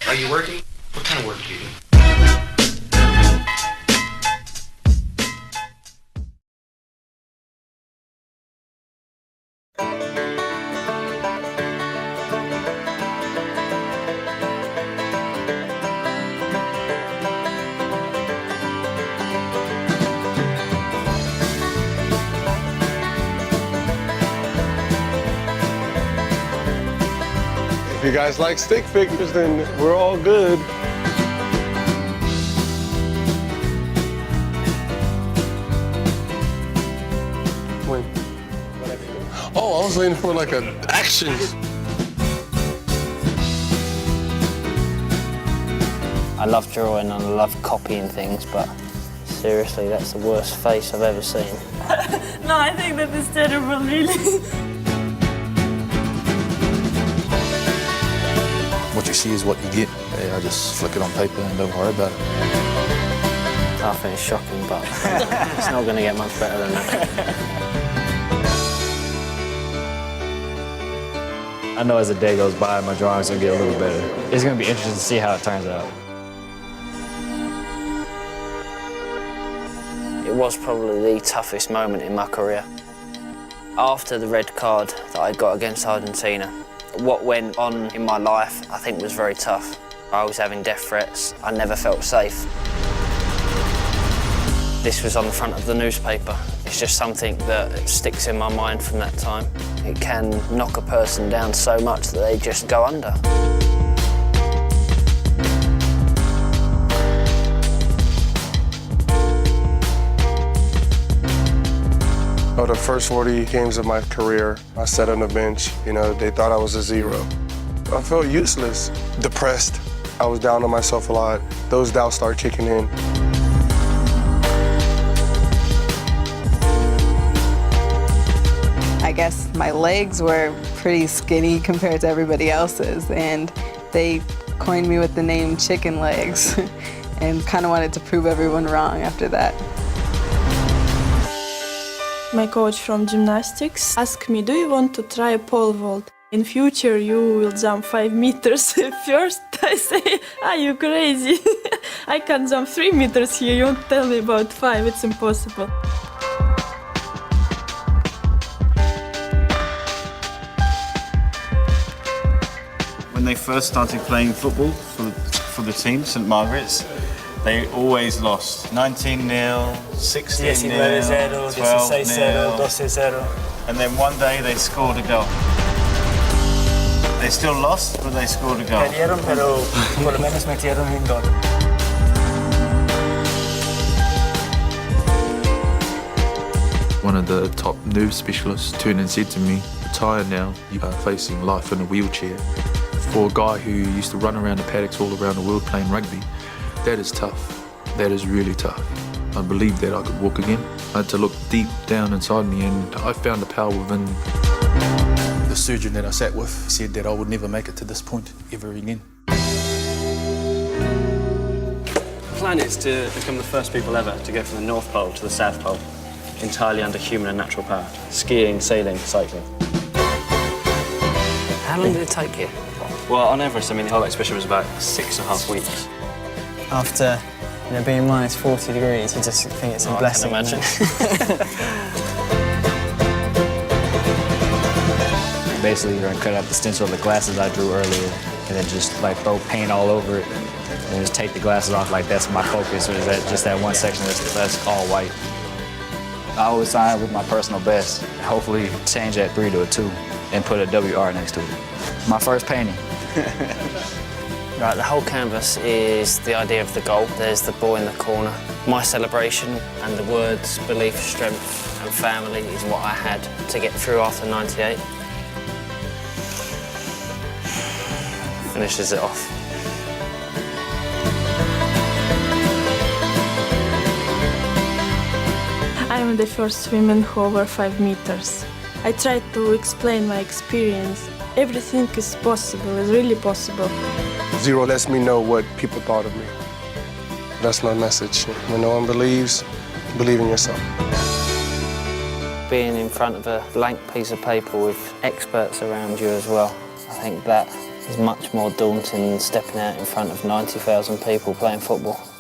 Are you working? What kind of work do you do? If you guys like stick figures, then we're all good. When? Oh, I was waiting for like an action. I love drawing and I love copying things, but seriously, that's the worst face I've ever seen. No, I think that is terrible, really. What you see is what you get. I just flick it on paper and don't worry about it. I think it's shocking, but it's not going to get much better than that. I know as the day goes by, my drawings will get a little better. It's going to be interesting to see how it turns out. It was probably the toughest moment in my career. After the red card that I got against Argentina, what went on in my life, I think, was very tough. I was having death threats. I never felt safe. This was on the front of the newspaper. It's just something that sticks in my mind from that time. It can knock a person down so much that they just go under. Oh, the first 40 games of my career, I sat on the bench. You know, they thought I was a zero. I felt useless, depressed. I was down on myself a lot. Those doubts started kicking in. I guess my legs were pretty skinny compared to everybody else's, and they coined me with the name Chicken Legs and kind of wanted to prove everyone wrong after that. My coach from gymnastics asked me, do you want to try a pole vault? In future, you will jump 5 meters. First, I say, are you crazy? I can't jump 3 meters here. You won't tell me about 5. It's impossible. When they first started playing football for the team, St Margaret's, they always lost. 19-0, 16-0, 12-0, 12-0. and then one day they scored a goal. They still lost, but they scored a goal. Perdieron, pero por lo menos metieron un gol. One of the top nerve specialists turned and said to me, retire now, you are facing life in a wheelchair. For a guy who used to run around the paddocks all around the world playing rugby, that is tough. That is really tough. I believed that I could walk again. I had to look deep down inside me, and I found the power within. The surgeon that I sat with said that I would never make it to this point ever again. The plan is to become the first people ever to go from the North Pole to the South Pole, entirely under human and natural power. Skiing, sailing, cycling. How long did it take you? Well, on Everest, I mean, the whole expedition was about 6.5 weeks. After being minus 40 degrees, you just think it's a blessing. I can imagine. Basically, you're going to cut out the stencil of the glasses I drew earlier and then just like throw paint all over it and just take the glasses off like that's my focus, or is that just that one section that's all white. I always sign with my personal best. Hopefully change that 3 to a 2 and put a WR next to it. My first painting. Right, the whole canvas is the idea of the goal. There's the ball in the corner. My celebration and the words belief, strength and family is what I had to get through after 98. Finishes it off. I am the first woman who over 5 meters. I tried to explain my experience. Everything is possible, it's really possible. Zero lets me know what people thought of me. That's my message. When no one believes, believe in yourself. Being in front of a blank piece of paper with experts around you as well, I think that It's much more daunting than stepping out in front of 90,000 people playing football.